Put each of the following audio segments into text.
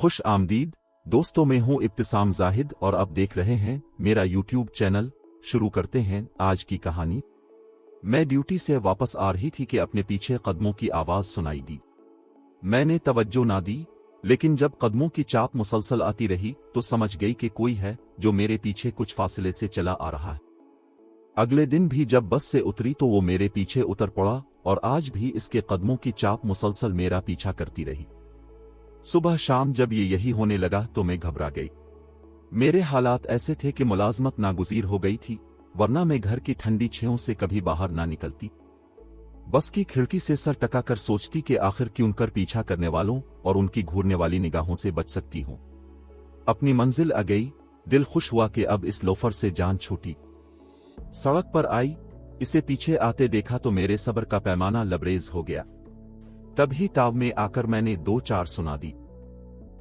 खुश आमदीद दोस्तों, मैं हूं इब्तिसाम जाहिद और आप देख रहे हैं मेरा यूट्यूब चैनल। शुरू करते हैं आज की कहानी। मैं ड्यूटी से वापस आ रही थी कि अपने पीछे कदमों की आवाज सुनाई दी। मैंने तवज्जो ना दी, लेकिन जब कदमों की चाप मुसलसल आती रही तो समझ गई कि कोई है जो मेरे पीछे कुछ फासले से चला आ रहा है। अगले दिन भी जब बस से उतरी तो वो मेरे पीछे उतर पड़ा और आज भी इसके कदमों की चाप मुसलसल मेरा पीछा करती रही। सुबह शाम जब ये यही होने लगा तो मैं घबरा गई। मेरे हालात ऐसे थे कि मुलाजमत नागुज़ीर हो गई थी, वरना मैं घर की ठंडी छांव से कभी बाहर ना निकलती। बस की खिड़की से सर टकाकर सोचती कि आखिर क्यों कर पीछा करने वालों और उनकी घूरने वाली निगाहों से बच सकती हूं। अपनी मंजिल आ गई, दिल खुश हुआ कि अब इस लोफर से जान छूटी। सड़क पर आई, इसे पीछे आते देखा तो मेरे सब्र का पैमाना लबरेज हो गया। तभी ताव में आकर मैंने दो चार सुना दी।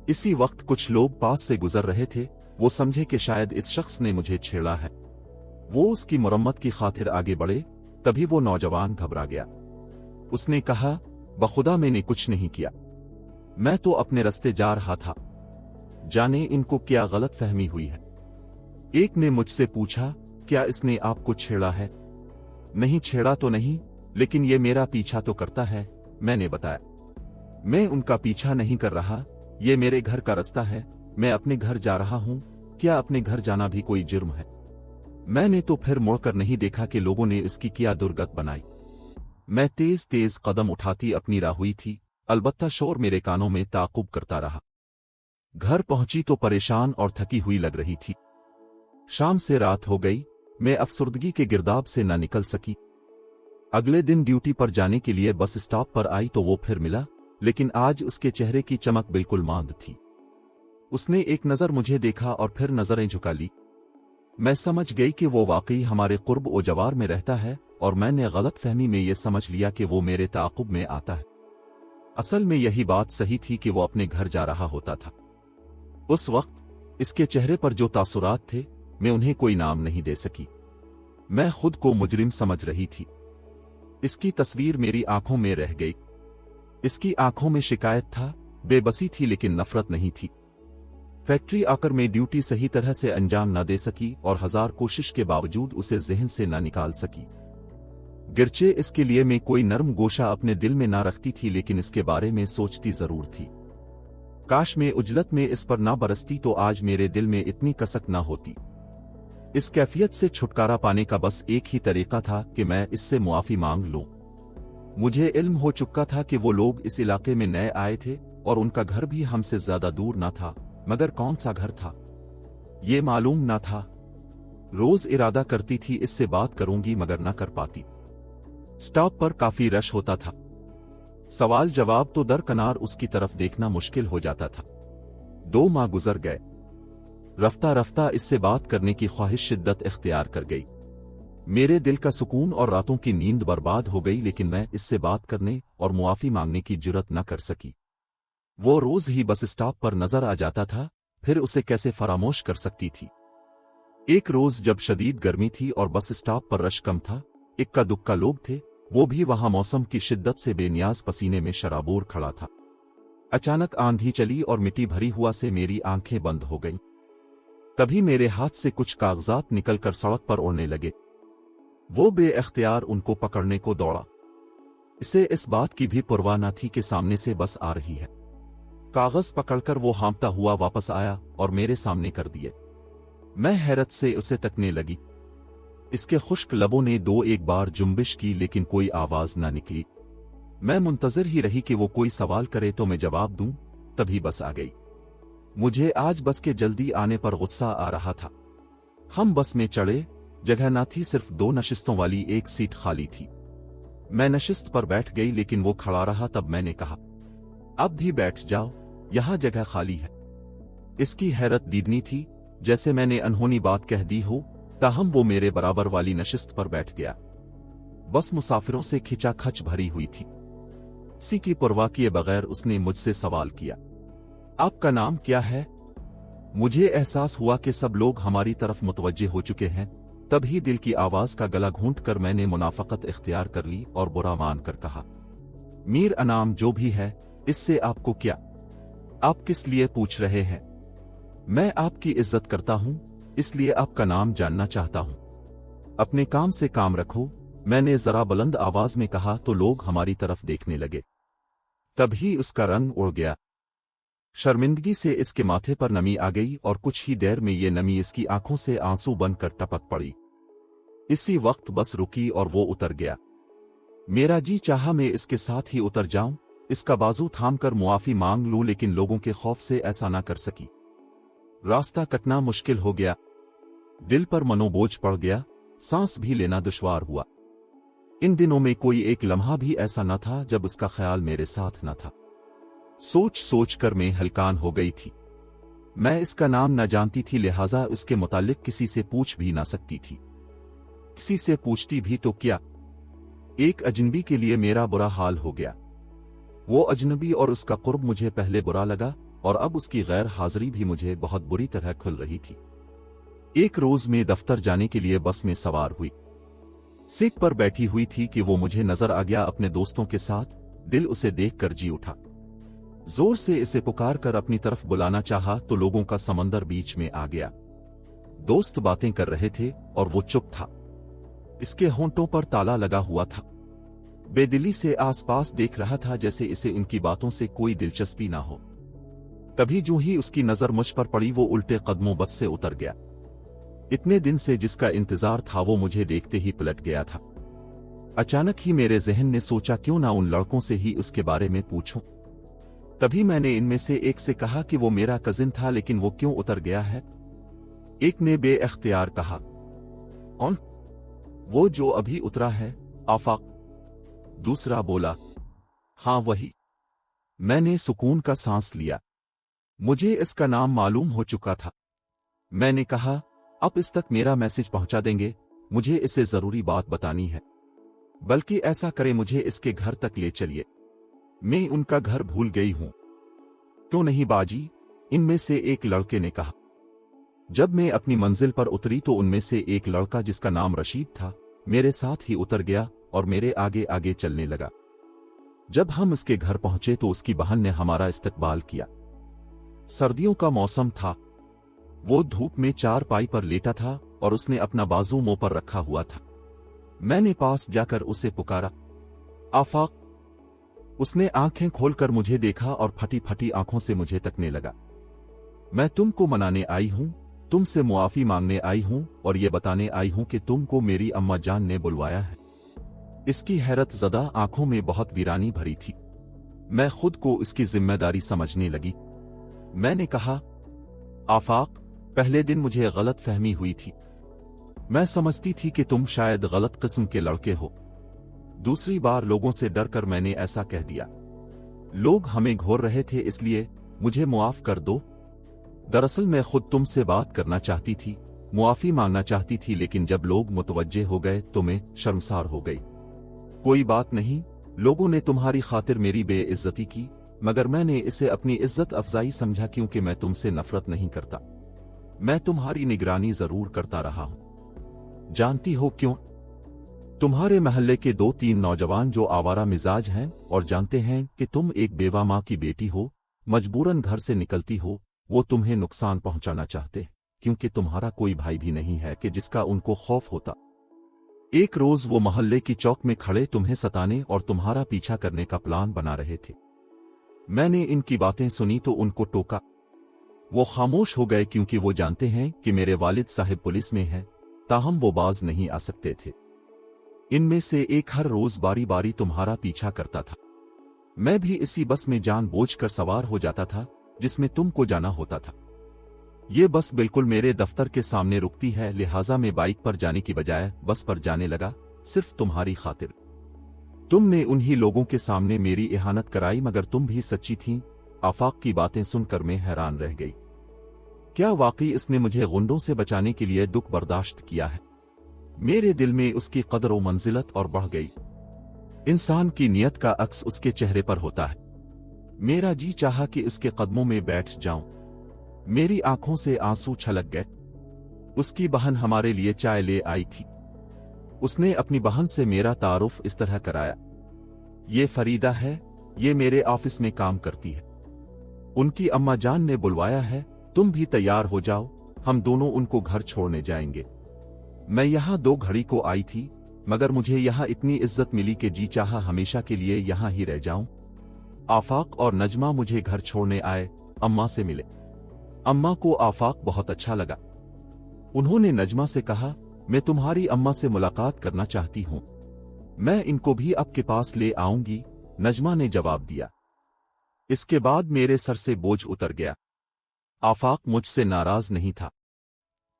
इसी वक्त कुछ लोग पास से गुजर रहे थे। वो समझे कि शायद इस शख्स ने मुझे छेड़ा है। वो उसकी मरम्मत की खातिर आगे बढ़े, तभी वो नौजवान घबरा गया। उसने कहा, बखुदा मैंने कुछ नहीं किया, मैं तो अपने रास्ते जा रहा था। जाने इनको क्या गलत फहमी हुई है। एक ने मुझसे पूछा, क्या इसने आपको छेड़ा है? नहीं, छेड़ा तो नहीं, लेकिन ये मेरा पीछा तो करता है। मैंने बताया, मैं उनका पीछा नहीं कर रहा, ये मेरे घर का रास्ता है, मैं अपने घर जा रहा हूं। क्या अपने घर जाना भी कोई जुर्म है? मैंने तो फिर मुड़कर नहीं देखा कि लोगों ने इसकी क्या दुर्गत बनाई। मैं तेज तेज कदम उठाती अपनी राह हुई थी, अलबत्ता शोर मेरे कानों में ताक़ुब करता रहा। घर पहुंची तो परेशान और थकी हुई लग रही थी। शाम से रात हो गई, मैं अफसुर्दगी के गिरदाब से न निकल सकी। अगले दिन ड्यूटी पर जाने के लिए बस स्टॉप पर आई तो वो फिर मिला, लेकिन आज उसके चेहरे की चमक बिल्कुल मांद थी। उसने एक नज़र मुझे देखा और फिर नजरें झुका ली। मैं समझ गई कि वो वाकई हमारे कुर्ब ओ जवार में रहता है और मैंने गलत फहमी में ये समझ लिया कि वो मेरे ताक़ुब में आता है। असल में यही बात सही थी कि वो अपने घर जा रहा होता था। उस वक्त इसके चेहरे पर जो तासुरात थे, मैं उन्हें कोई नाम नहीं दे सकी। मैं खुद को मुजरिम समझ रही थी। इसकी तस्वीर मेरी आंखों में रह गई। इसकी आंखों में शिकायत था, बेबसी थी, लेकिन नफरत नहीं थी। फैक्ट्री आकर मैं ड्यूटी सही तरह से अंजाम न दे सकी और हजार कोशिश के बावजूद उसे जहन से न निकाल सकी। गिरचे इसके लिए मैं कोई नर्म गोशा अपने दिल में ना रखती थी, लेकिन इसके बारे में सोचती जरूर थी। काश मैं उजलत में इस पर ना बरसती तो आज मेरे दिल में इतनी कसक ना होती। इस कैफियत से छुटकारा पाने का बस एक ही तरीका था कि मैं इससे मुआफी मांग लूं। मुझे इल्म हो चुका था कि वो लोग इस इलाके में नए आए थे और उनका घर भी हमसे ज्यादा दूर ना था, मगर कौन सा घर था ये मालूम ना था। रोज इरादा करती थी इससे बात करूंगी, मगर ना कर पाती। स्टॉप पर काफी रश होता था, सवाल जवाब तो दरकनार उसकी तरफ देखना मुश्किल हो जाता था। 2 माह गुजर गए। रफ्ता रफ्ता इससे बात करने की ख्वाहिश शिद्दत इख्तियार कर गई। मेरे दिल का सुकून और रातों की नींद बर्बाद हो गई, लेकिन मैं इससे बात करने और मुआफी मांगने की जुर्रत न कर सकी। वो रोज ही बस स्टॉप पर नजर आ जाता था, फिर उसे कैसे फरामोश कर सकती थी। एक रोज जब शदीद गर्मी थी और बस स्टॉप पर रश कम था, इक्का दुक्का लोग थे, वो भी वहां मौसम की शिद्दत से बेनियाज पसीने में शराबोर खड़ा था। अचानक आंधी चली और मिट्टी भरी हुआ से मेरी आंखें बंद हो गईं। तभी मेरे हाथ से कुछ कागजात निकलकर सड़क पर उड़ने लगे। वो बेइख्तियार उनको पकड़ने को दौड़ा। इसे इस बात की भी परवाह न थी कि सामने से बस आ रही है। कागज पकड़कर वो हाँफता हुआ वापस आया और मेरे सामने कर दिए। मैं हैरत से उसे तकने लगी। इसके खुश्क लबों ने 2-1 बार जुम्बिश की, लेकिन कोई आवाज ना निकली। मैं मुंतजर ही रही कि वो कोई सवाल करे तो मैं जवाब दूं, तभी बस आ गई। मुझे आज बस के जल्दी आने पर गुस्सा आ रहा था। हम बस में चढ़े, जगह ना थी, सिर्फ 2 नशिस्तों वाली एक सीट खाली थी। मैं नशिस्त पर बैठ गई, लेकिन वो खड़ा रहा। तब मैंने कहा, अब भी बैठ जाओ, यहां जगह खाली है। इसकी हैरत दीदनी थी, जैसे मैंने अनहोनी बात कह दी हो, ताहम वो मेरे बराबर वाली नशिस्त पर बैठ गया। बस मुसाफिरों से खिंचाखच भरी हुई थी। किसी की परवाह किए बगैर उसने मुझसे सवाल किया, आपका नाम क्या है? मुझे एहसास हुआ कि सब लोग हमारी तरफ मुतवज्जे हो चुके हैं। तभी दिल की आवाज का गला घूंट कर मैंने मुनाफकत इख्तियार कर ली और बुरा मान कर कहा, मीर अनाम जो भी है, इससे आपको क्या? आप किस लिए पूछ रहे हैं? मैं आपकी इज्जत करता हूं, इसलिए आपका नाम जानना चाहता हूं। अपने काम से काम रखो, मैंने जरा बुलंद आवाज में कहा तो लोग हमारी तरफ देखने लगे। तभी उसका रंग उड़ गया। शर्मिंदगी से इसके माथे पर नमी आ गई और कुछ ही देर में ये नमी इसकी आंखों से आंसू बनकर टपक पड़ी। इसी वक्त बस रुकी और वो उतर गया। मेरा जी चाहा मैं इसके साथ ही उतर जाऊं, इसका बाजू थामकर मुआफी मांग लूं, लेकिन लोगों के खौफ से ऐसा ना कर सकी। रास्ता कटना मुश्किल हो गया, दिल पर मनोबोझ पड़ गया, सांस भी लेना दुश्वार हुआ। इन दिनों में कोई एक लम्हा भी ऐसा न था जब उसका ख्याल मेरे साथ न था। सोच सोच कर मैं हलकान हो गई थी। मैं इसका नाम न जानती थी, लिहाजा इसके मुतालिक किसी से पूछ भी ना सकती थी। किसी से पूछती भी तो क्या, एक अजनबी के लिए मेरा बुरा हाल हो गया। वो अजनबी और उसका कुर्ब मुझे पहले बुरा लगा और अब उसकी गैर हाजिरी भी मुझे बहुत बुरी तरह खुल रही थी। एक रोज मैं दफ्तर जाने के लिए बस में सवार हुई। सीट पर बैठी हुई थी कि वो मुझे नजर आ गया अपने दोस्तों के साथ। दिल उसे देखकर जी उठा। जोर से इसे पुकार कर अपनी तरफ बुलाना चाहा तो लोगों का समंदर बीच में आ गया। दोस्त बातें कर रहे थे और वो चुप था। इसके होंठों पर ताला लगा हुआ था। बेदिली से आसपास देख रहा था जैसे इसे इनकी बातों से कोई दिलचस्पी ना हो। तभी जो ही उसकी नजर मुझ पर पड़ी वो उल्टे कदमों बस से उतर गया। इतने दिन से जिसका इंतजार था वो मुझे देखते ही पलट गया था। अचानक ही मेरे जहन ने सोचा क्यों ना उन लड़कों से ही उसके बारे में पूछूं। तभी मैंने इनमें से एक से कहा कि वो मेरा कजिन था, लेकिन वो क्यों उतर गया है? एक ने बेइख्तियार कहा, कौन? वो जो अभी उतरा है, आफाक। दूसरा बोला, हाँ वही। मैंने सुकून का सांस लिया। मुझे इसका नाम मालूम हो चुका था। मैंने कहा, अब इस तक मेरा मैसेज पहुंचा देंगे, मुझे इसे जरूरी बात बतानी है। बल्कि ऐसा करे मुझे इसके घर तक ले चलिए, मैं उनका घर भूल गई हूं। क्यों नहीं बाजी, इनमें से एक लड़के ने कहा। जब मैं अपनी मंजिल पर उतरी तो उनमें से एक लड़का जिसका नाम रशीद था मेरे साथ ही उतर गया और मेरे आगे आगे चलने लगा। जब हम उसके घर पहुंचे तो उसकी बहन ने हमारा इस्तकबाल किया। सर्दियों का मौसम था। वो धूप में चारपाई पर लेटा था और उसने अपना बाजू मुंह पर रखा हुआ था। मैंने पास जाकर उसे पुकारा, आफाक। उसने आंखें खोलकर मुझे देखा और फटी फटी आंखों से मुझे तकने लगा। मैं तुमको मनाने आई हूं, तुमसे मुआफी मांगने आई हूं और ये बताने आई हूं कि तुमको मेरी अम्मा जान ने बुलवाया है। इसकी हैरत ज़दा आंखों में बहुत वीरानी भरी थी। मैं खुद को इसकी जिम्मेदारी समझने लगी। मैंने कहा, आफाक, पहले दिन मुझे गलत फहमी हुई थी। मैं समझती थी कि तुम शायद गलत किस्म के लड़के हो। दूसरी बार लोगों से डरकर मैंने ऐसा कह दिया। लोग हमें घोर रहे थे, इसलिए मुझे मुआफ कर दो। दरअसल मैं खुद तुमसे बात करना चाहती थी, मुआफी मांगना चाहती थी, लेकिन जब लोग मुतवज्जे हो गए तो मैं शर्मसार हो गई। कोई बात नहीं, लोगों ने तुम्हारी खातिर मेरी बेइज्जती की, मगर मैंने इसे अपनी इज्जत अफजाई समझा, क्योंकि मैं तुमसे नफरत नहीं करता। मैं तुम्हारी निगरानी जरूर करता रहा हूं। जानती हो क्यों? तुम्हारे महल्ले के 2-3 नौजवान जो आवारा मिजाज हैं और जानते हैं कि तुम एक बेवा माँ की बेटी हो, मजबूरन घर से निकलती हो, वो तुम्हें नुकसान पहुंचाना चाहते, क्योंकि तुम्हारा कोई भाई भी नहीं है कि जिसका उनको खौफ होता। एक रोज वो मोहल्ले की चौक में खड़े तुम्हें सताने और तुम्हारा पीछा करने का प्लान बना रहे थे। मैंने इनकी बातें सुनी तो उनको टोका। वो खामोश हो गए, क्योंकि वो जानते हैं कि मेरे वालिद साहिब पुलिस में हैं, ताहम वो बाज नहीं आ सकते थे। इनमें से एक हर रोज बारी बारी तुम्हारा पीछा करता था। मैं भी इसी बस में जानबूझकर सवार हो जाता था जिसमें तुमको जाना होता था। ये बस बिल्कुल मेरे दफ्तर के सामने रुकती है, लिहाजा मैं बाइक पर जाने की बजाय बस पर जाने लगा, सिर्फ तुम्हारी खातिर। तुमने उन्हीं लोगों के सामने मेरी इहानत कराई, मगर तुम भी सच्ची थीं। आफाक की बातें सुनकर मैं हैरान रह गई। क्या वाकई इसने मुझे गुंडों से बचाने के लिए दुख बर्दाश्त किया है? मेरे दिल में उसकी कदर व मंजिलत और बढ़ गई। इंसान की नियत का अक्स उसके चेहरे पर होता है। मेरा जी चाहा कि इसके कदमों में बैठ जाऊं। मेरी आंखों से आंसू छलक गए। उसकी बहन हमारे लिए चाय ले आई थी। उसने अपनी बहन से मेरा तारुफ इस तरह कराया, ये फरीदा है, ये मेरे ऑफिस में काम करती है। उनकी अम्मा जान ने बुलवाया है, तुम भी तैयार हो जाओ, हम दोनों उनको घर छोड़ने जाएंगे। मैं यहाँ 2 घड़ी को आई थी, मगर मुझे यहाँ इतनी इज्जत मिली कि जी चाहा हमेशा के लिए यहाँ ही रह जाऊं। आफाक और नजमा मुझे घर छोड़ने आए, अम्मा से मिले। अम्मा को आफाक बहुत अच्छा लगा। उन्होंने नजमा से कहा, मैं तुम्हारी अम्मा से मुलाकात करना चाहती हूं, मैं इनको भी आपके पास ले आऊंगी, नजमा ने जवाब दिया। इसके बाद मेरे सर से बोझ उतर गया। आफाक मुझसे नाराज नहीं था,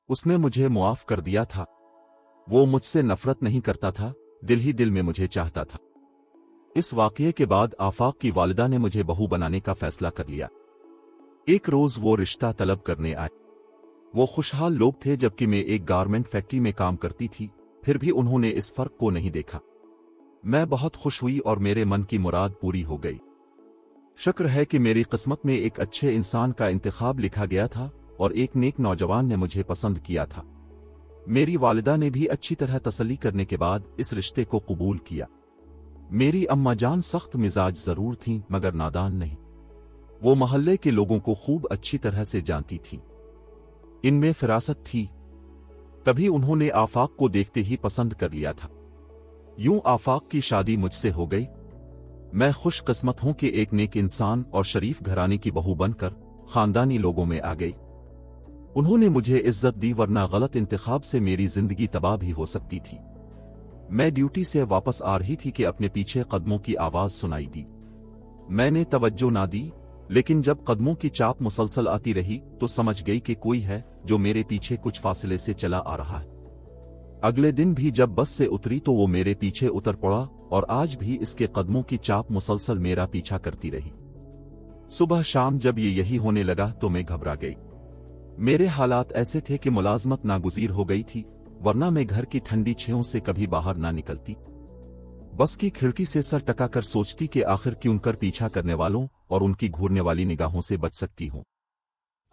उसने मुझे मुआफ कर दिया था। वो मुझसे नफरत नहीं करता था, दिल ही दिल में मुझे चाहता था। इस वाकये के बाद आफाक की वालिदा ने मुझे बहू बनाने का फैसला कर लिया। एक रोज वो रिश्ता तलब करने आए। वो खुशहाल लोग थे, जबकि मैं एक गारमेंट फैक्ट्री में काम करती थी, फिर भी उन्होंने इस फर्क को नहीं देखा। मैं बहुत खुश हुई और मेरे मन की मुराद पूरी हो गई। शुक्र है कि मेरी किस्मत में एक अच्छे इंसान का इंतखाब लिखा गया था और एक नेक नौजवान ने मुझे पसंद किया था। मेरी वालिदा ने भी अच्छी तरह तसल्ली करने के बाद इस रिश्ते को कबूल किया। मेरी अम्मा जान सख्त मिजाज जरूर थीं, मगर नादान नहीं। वो मोहल्ले के लोगों को खूब अच्छी तरह से जानती थीं। इनमें फिरासत थी, तभी उन्होंने आफाक को देखते ही पसंद कर लिया था। यूं आफाक की शादी मुझसे हो गई। मैं खुशकिस्मत हूं कि एक नेक इंसान और शरीफ घराने की बहू बनकर खानदानी लोगों में आ गई। उन्होंने मुझे इज्जत दी, वरना गलत इंतखाब से मेरी जिंदगी तबाह भी हो सकती थी। मैं ड्यूटी से वापस आ रही थी कि अपने पीछे कदमों की आवाज सुनाई दी। मैंने तवज्जो ना दी, लेकिन जब कदमों की चाप मुसलसल आती रही तो समझ गई कि कोई है जो मेरे पीछे कुछ फासले से चला आ रहा है। अगले दिन भी जब बस से उतरी तो वो मेरे पीछे उतर पड़ा और आज भी इसके कदमों की चाप मुसलसल मेरा पीछा करती रही। सुबह शाम जब ये यही होने लगा तो मैं घबरा गई। मेरे हालात ऐसे थे कि मुलाजमत नागुज़ीर हो गई थी, वरना मैं घर की ठंडी छेहों से कभी बाहर ना निकलती। बस की खिड़की से सर टकाकर सोचती कि आखिर क्यों कर पीछा करने वालों और उनकी घूरने वाली निगाहों से बच सकती हूं।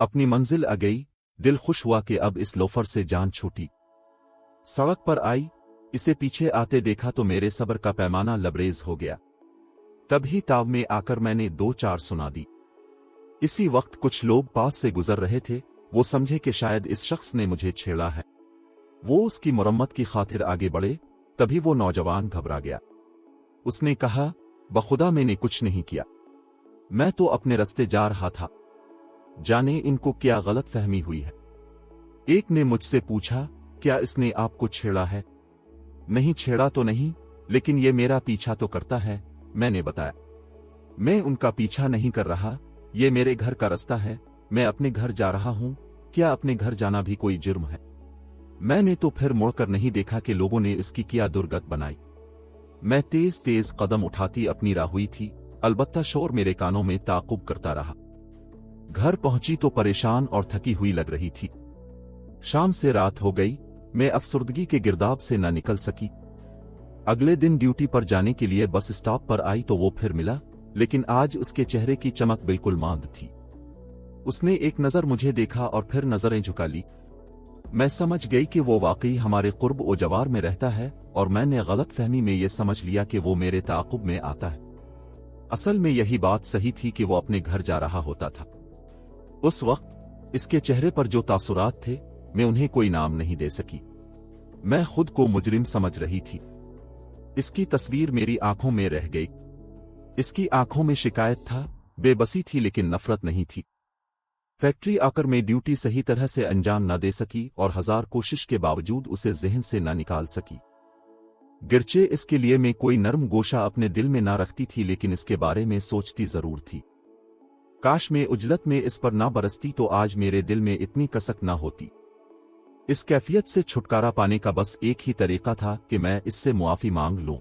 अपनी मंजिल आ गई, दिल खुश हुआ कि अब इस लोफर से जान छूटी। सड़क पर आई, इसे पीछे आते देखा तो मेरे सब्र का पैमाना लबरेज हो गया। तभी ताव में आकर मैंने 2-4 सुना दी। इसी वक्त कुछ लोग पास से गुजर रहे थे, वो समझे कि शायद इस शख्स ने मुझे छेड़ा है। वो उसकी मुरम्मत की खातिर आगे बढ़े, तभी वो नौजवान घबरा गया। उसने कहा, बखुदा मैंने कुछ नहीं किया, मैं तो अपने रास्ते जा रहा था, जाने इनको क्या गलत फहमी हुई है। एक ने मुझसे पूछा, क्या इसने आपको छेड़ा है? नहीं, छेड़ा तो नहीं, लेकिन ये मेरा पीछा तो करता है, मैंने बताया। मैं उनका पीछा नहीं कर रहा, ये मेरे घर का रास्ता है, मैं अपने घर जा रहा हूं, क्या अपने घर जाना भी कोई जुर्म है? मैंने तो फिर मुड़कर नहीं देखा कि लोगों ने इसकी क्या दुर्गत बनाई। मैं तेज तेज कदम उठाती अपनी राह हुई थी, अलबत्ता शोर मेरे कानों में ताक़ुब करता रहा। घर पहुंची तो परेशान और थकी हुई लग रही थी। शाम से रात हो गई, मैं अफसुर्दगी के गिरदाब से न निकल सकी। अगले दिन ड्यूटी पर जाने के लिए बस स्टॉप पर आई तो वो फिर मिला, लेकिन आज उसके चेहरे की चमक बिल्कुल मांद थी। उसने एक नजर मुझे देखा और फिर नजरें झुका ली। मैं समझ गई कि वो वाकई हमारे कुर्ब ओ जवार में रहता है और मैंने गलत फहमी में ये समझ लिया कि वो मेरे ताक़ुब में आता है। असल में यही बात सही थी कि वो अपने घर जा रहा होता था। उस वक्त इसके चेहरे पर जो तासुरात थे, मैं उन्हें कोई नाम नहीं दे सकी। मैं खुद को मुजरिम समझ रही थी। इसकी तस्वीर मेरी आंखों में रह गई। इसकी आंखों में शिकायत था, बेबसी थी, लेकिन नफरत नहीं थी। फैक्ट्री आकर मैं ड्यूटी सही तरह से अंजाम न दे सकी और 1000 कोशिश के बावजूद उसे ज़हन से न निकाल सकी। गिरचे इसके लिए मैं कोई नर्म गोशा अपने दिल में ना रखती थी, लेकिन इसके बारे में सोचती जरूर थी। काश मैं उजलत में इस पर ना बरसती तो आज मेरे दिल में इतनी कसक ना होती। इस कैफियत से छुटकारा पाने का बस एक ही तरीका था कि मैं इससे मुआफी मांग लूं।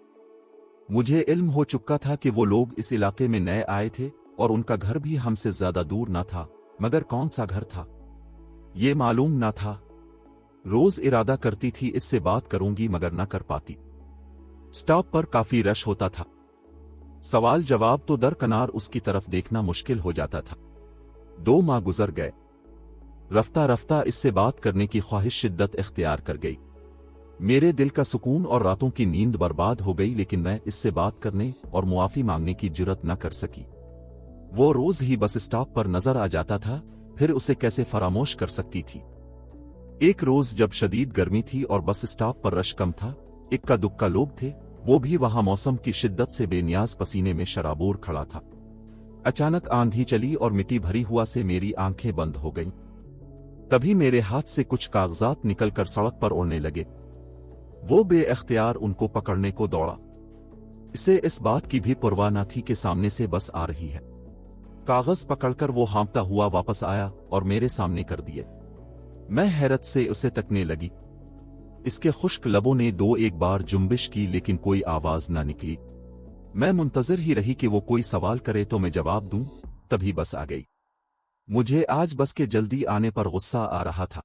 मुझे इल्म हो चुका था कि वो लोग इस इलाके में नए आए थे और उनका घर भी हमसे ज्यादा दूर ना था, मगर कौन सा घर था ये मालूम ना था। रोज इरादा करती थी इससे बात करूंगी, मगर न कर पाती। स्टॉप पर काफी रश होता था, सवाल जवाब तो दरकनार उसकी तरफ देखना मुश्किल हो जाता था। 2 माह गुजर गए। रफ्ता रफ्ता इससे बात करने की ख्वाहिश शिद्दत इख्तियार कर गई। मेरे दिल का सुकून और रातों की नींद बर्बाद हो गई, लेकिन मैं इससे बात करने और मुआफी मांगने की जुर्रत न कर सकी। वो रोज ही बस स्टॉप पर नजर आ जाता था, फिर उसे कैसे फरामोश कर सकती थी। एक रोज जब शदीद गर्मी थी और बस स्टॉप पर रश कम था, इक्का दुक्का लोग थे, वो भी वहां मौसम की शिद्दत से बेनियाज पसीने में शराबोर खड़ा था। अचानक आंधी चली और मिट्टी भरी हुआ से मेरी आंखें बंद हो गईं। तभी मेरे हाथ से कुछ कागजात निकलकर सड़क पर उड़ने लगे। वो बेअख्तियार उनको पकड़ने को दौड़ा। इसे इस बात की भी परवाह न थी कि सामने से बस आ रही है। कागज पकड़कर वो हाँफता हुआ वापस आया और मेरे सामने कर दिए। मैं हैरत से उसे तकने लगी। इसके खुश्क लबों ने दो एक बार जुम्बिश की, लेकिन कोई आवाज ना निकली। मैं मुंतजर ही रही कि वो कोई सवाल करे तो मैं जवाब दूं, तभी बस आ गई। मुझे आज बस के जल्दी आने पर गुस्सा आ रहा था।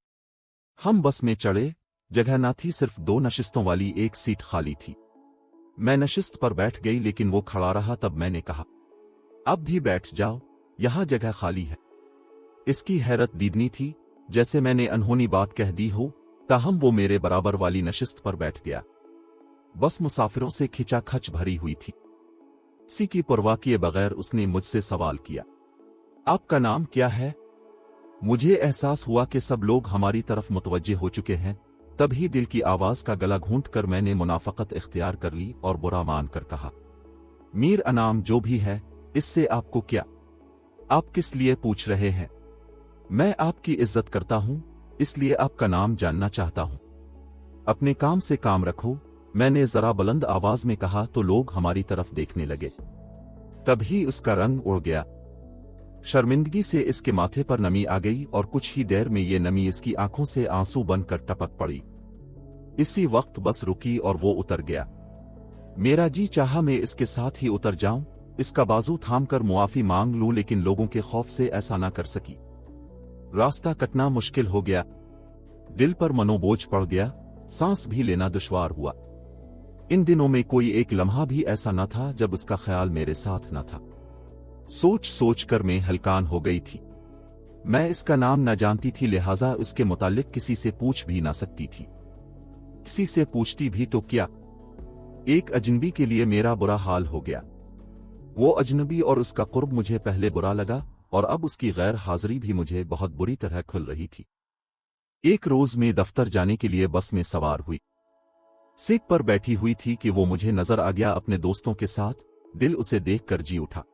हम बस में चढ़े, जगह ना थी, सिर्फ 2 नशिस्तों वाली एक सीट खाली थी। मैं नशिस्त पर बैठ गई, लेकिन वो खड़ा रहा। तब मैंने कहा, अब भी बैठ जाओ, यहां जगह खाली है। इसकी हैरत दीदनी थी, जैसे मैंने अनहोनी बात कह दी हो, ताहम वो मेरे बराबर वाली नशिस्त पर बैठ गया। बस मुसाफिरों से खिंचाखच भरी हुई थी। किसी की परवाह किए बगैर उसने मुझसे सवाल किया, आपका नाम क्या है? मुझे एहसास हुआ कि सब लोग हमारी तरफ मुतवज्जे हो चुके हैं। तभी दिल की आवाज का गला घूंट कर मैंने मुनाफकत इख्तियार कर ली और बुरा मान कर कहा, मीर अनाम जो भी है, इससे आपको क्या? आप किस लिए पूछ रहे हैं? मैं आपकी इज्जत करता हूं, इसलिए आपका नाम जानना चाहता हूं। अपने काम से काम रखो, मैंने जरा बुलंद आवाज में कहा तो लोग हमारी तरफ देखने लगे। तभी उसका रंग उड़ गया। शर्मिंदगी से इसके माथे पर नमी आ गई और कुछ ही देर में ये नमी इसकी आंखों से आंसू बनकर टपक पड़ी। इसी वक्त बस रुकी और वो उतर गया। मेरा जी चाहा मैं इसके साथ ही उतर जाऊं, इसका बाजू थामकर मुआफी मांग लूं, लेकिन लोगों के खौफ से ऐसा ना कर सकी। रास्ता कटना मुश्किल हो गया, दिल पर मनोबोझ पड़ गया, सांस भी लेना दुश्वार हुआ। इन दिनों में कोई एक लम्हा भी ऐसा न था जब उसका ख्याल मेरे साथ न था। सोच सोच कर मैं हलकान हो गई थी। मैं इसका नाम न जानती थी, लिहाजा इसके मुतालिक किसी से पूछ भी ना सकती थी। किसी से पूछती भी तो क्या? एक अजनबी के लिए मेरा बुरा हाल हो गया। वो अजनबी और उसका कुर्ब मुझे पहले बुरा लगा और अब उसकी गैर हाजिरी भी मुझे बहुत बुरी तरह खुल रही थी। एक रोज मैं दफ्तर जाने के लिए बस में सवार हुई। सीट पर बैठी हुई थी कि वो मुझे नजर आ गया अपने दोस्तों के साथ। दिल उसे देखकर जी उठा।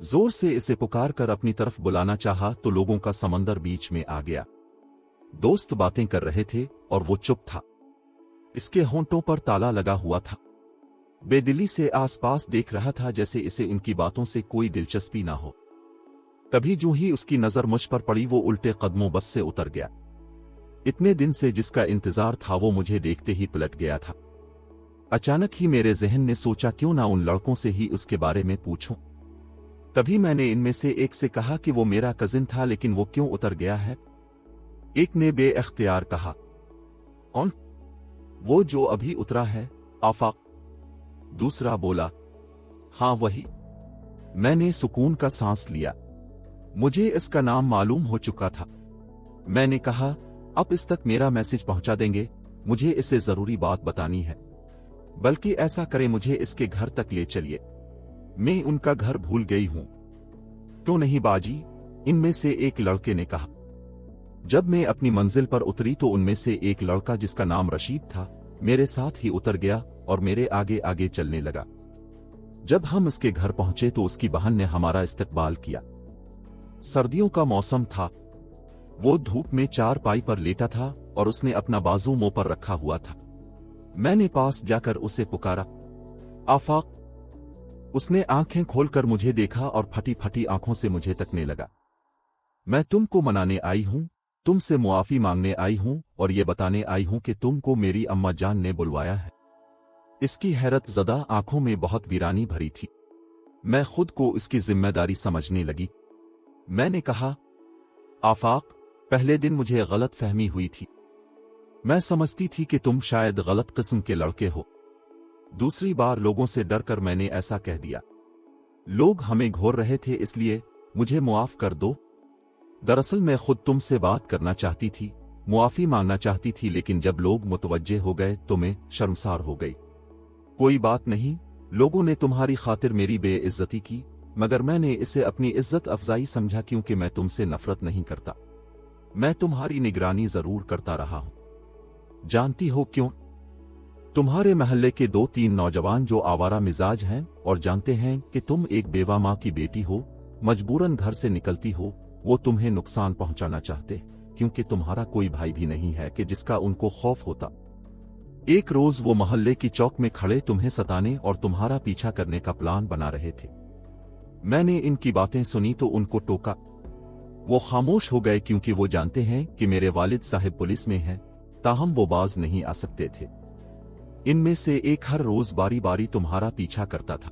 जोर से इसे पुकार कर अपनी तरफ बुलाना चाहा तो लोगों का समंदर बीच में आ गया। दोस्त बातें कर रहे थे और वो चुप था। इसके होंठों पर ताला लगा हुआ था। बेदिली से आसपास देख रहा था, जैसे इसे उनकी बातों से कोई दिलचस्पी ना हो। तभी जो ही उसकी नजर मुझ पर पड़ी, वो उल्टे कदमों बस से उतर गया। इतने दिन से जिसका इंतजार था वो मुझे देखते ही पलट गया था। अचानक ही मेरे जहन ने सोचा, क्यों ना उन लड़कों से ही उसके बारे में पूछूं। तभी मैंने इनमें से एक से कहा कि वो मेरा कजिन था, लेकिन वो क्यों उतर गया है? एक ने बेअख्तियार कहा, कौन? वो जो अभी उतरा है, आफाक। दूसरा बोला, हां वही। मैंने सुकून का सांस लिया। मुझे इसका नाम मालूम हो चुका था। मैंने कहा, अब इस तक मेरा मैसेज पहुंचा देंगे, मुझे इसे जरूरी बात बतानी है। बल्कि ऐसा करे, मुझे इसके घर तक ले चलिए। मैं उनका घर भूल गई हूं। क्यों नहीं बाजी? इनमें से एक लड़के ने कहा। जब मैं अपनी मंजिल पर उतरी तो उनमें से एक लड़का, जिसका नाम रशीद था, मेरे साथ ही उतर गया और मेरे आगे आगे चलने लगा। जब हम उसके घर पहुंचे तो उसकी बहन ने हमारा इस्तकबाल किया। सर्दियों का मौसम था। वो धूप में चारपाई पर लेटा था और उसने अपना बाजू मुंह पर रखा हुआ था। मैंने पास जाकर उसे पुकारा, आफाक। उसने आंखें खोलकर मुझे देखा और फटी फटी आंखों से मुझे तकने लगा। मैं तुमको मनाने आई हूं, तुमसे मुआफी मांगने आई हूं और ये बताने आई हूं कि तुमको मेरी अम्मा जान ने बुलवाया है। इसकी हैरत ज़दा आंखों में बहुत वीरानी भरी थी। मैं खुद को इसकी जिम्मेदारी समझने लगी। मैंने कहा, आफाक, पहले दिन मुझे गलत फहमी हुई थी। मैं समझती थी कि तुम शायद गलत किस्म के लड़के हो। दूसरी बार लोगों से डर कर मैंने ऐसा कह दिया। लोग हमें घोर रहे थे, इसलिए मुझे मुआफ कर दो। दरअसल मैं खुद तुमसे बात करना चाहती थी, मुआफी मांगना चाहती थी, लेकिन जब लोग मुतवज्जे हो गए तो मैं शर्मसार हो गई। कोई बात नहीं, लोगों ने तुम्हारी खातिर मेरी बेइज्जती की, मगर मैंने इसे अपनी इज्जत अफजाई समझा क्योंकि मैं तुमसे नफरत नहीं करता। मैं तुम्हारी निगरानी जरूर करता रहा हूं। जानती हो क्यों? तुम्हारे महल्ले के 2-3 नौजवान जो आवारा मिजाज हैं और जानते हैं कि तुम एक बेवा माँ की बेटी हो, मजबूरन घर से निकलती हो, वो तुम्हें नुकसान पहुंचाना चाहते, क्योंकि तुम्हारा कोई भाई भी नहीं है कि जिसका उनको खौफ होता। एक रोज वो मोहल्ले की चौक में खड़े तुम्हें सताने और तुम्हारा पीछा करने का प्लान बना रहे थे। मैंने इनकी बातें सुनी तो उनको टोका। वो खामोश हो गए क्योंकि वो जानते हैं कि मेरे वालिद साहब पुलिस में हैं, ताहम वो बाज नहीं आ सकते थे। इनमें से एक हर रोज बारी बारी तुम्हारा पीछा करता था।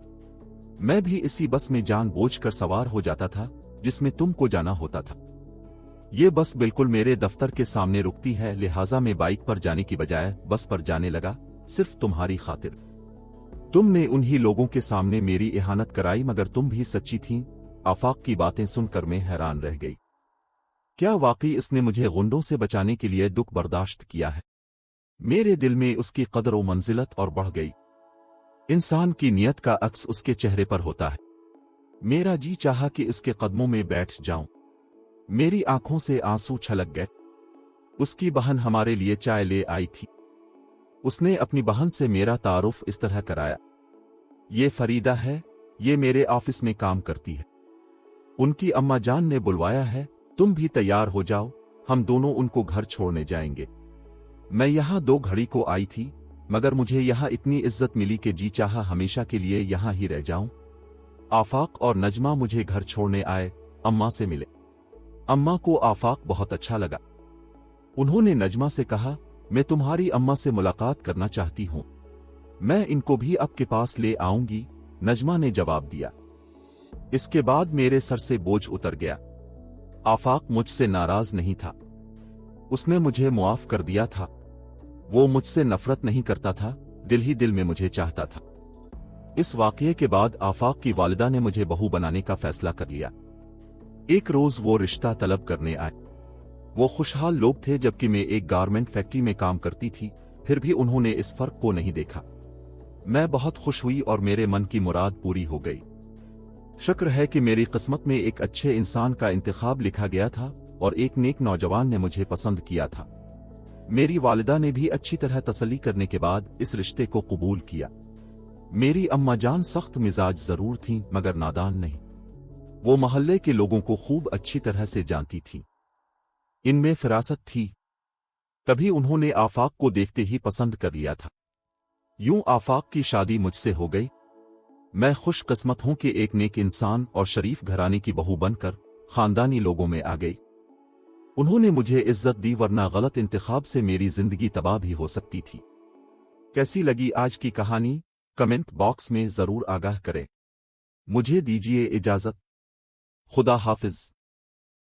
मैं भी इसी बस में जानबूझकर सवार हो जाता था जिसमें तुमको जाना होता था। ये बस बिल्कुल मेरे दफ्तर के सामने रुकती है, लिहाजा मैं बाइक पर जाने की बजाय बस पर जाने लगा, सिर्फ तुम्हारी खातिर। तुमने उन्हीं लोगों के सामने मेरी इहानत कराई, मगर तुम भी सच्ची थीं। आफाक की बातें सुनकर मैं हैरान रह गई। क्या वाकई इसने मुझे गुंडों से बचाने के लिए दुख बर्दाश्त किया है? मेरे दिल में उसकी कदर व मंजिलत और बढ़ गई। इंसान की नीयत का अक्स उसके चेहरे पर होता है। मेरा जी चाहा कि इसके कदमों में बैठ जाऊं। मेरी आंखों से आंसू छलक गए। उसकी बहन हमारे लिए चाय ले आई थी। उसने अपनी बहन से मेरा तारुफ इस तरह कराया। ये फरीदा है, ये मेरे ऑफिस में काम करती है। उनकी अम्मा जान ने बुलवाया है, तुम भी तैयार हो जाओ, हम दोनों उनको घर छोड़ने जाएंगे। मैं यहां 2 घड़ी को आई थी, मगर मुझे यहां इतनी इज्जत मिली कि जी चाहा हमेशा के लिए यहां ही रह जाऊं। आफाक और नजमा मुझे घर छोड़ने आए, अम्मा से मिले। अम्मा को आफाक बहुत अच्छा लगा। उन्होंने नजमा से कहा, मैं तुम्हारी अम्मा से मुलाकात करना चाहती हूं, मैं इनको भी आपके पास ले आऊंगी। नजमा ने जवाब दिया। इसके बाद मेरे सर से बोझ उतर गया। आफाक मुझसे नाराज नहीं था, उसने मुझे मुआफ कर दिया था। वो मुझसे नफरत नहीं करता था, दिल ही दिल में मुझे चाहता था। इस वाकये के बाद आफाक की वालिदा ने मुझे बहू बनाने का फैसला कर लिया। एक रोज वो रिश्ता तलब करने आए। वो खुशहाल लोग थे, जबकि मैं एक गारमेंट फैक्ट्री में काम करती थी, फिर भी उन्होंने इस फर्क को नहीं देखा। मैं बहुत खुश हुई और मेरे मन की मुराद पूरी हो गई। शुक्र है कि मेरी किस्मत में एक अच्छे इंसान का इंतखाब लिखा गया था और एक नेक नौजवान ने मुझे पसंद किया था। मेरी वालिदा ने भी अच्छी तरह तसल्ली करने के बाद इस रिश्ते को कबूल किया। मेरी अम्मा जान सख्त मिजाज जरूर थीं, मगर नादान नहीं। वो मोहल्ले के लोगों को खूब अच्छी तरह से जानती थीं। इनमें फिरासत थी, तभी उन्होंने आफाक को देखते ही पसंद कर लिया था। यूं आफाक की शादी मुझसे हो गई। मैं खुशकिस्मत हूं कि एक नेक इंसान और शरीफ घराने की बहू बनकर खानदानी लोगों में आ गई। उन्होंने मुझे इज्जत दी, वरना गलत इंतखाब से मेरी जिंदगी तबाह भी हो सकती थी। कैसी लगी आज की कहानी? कमेंट बॉक्स में जरूर आगाह करें। मुझे दीजिए इजाजत। खुदा हाफिज।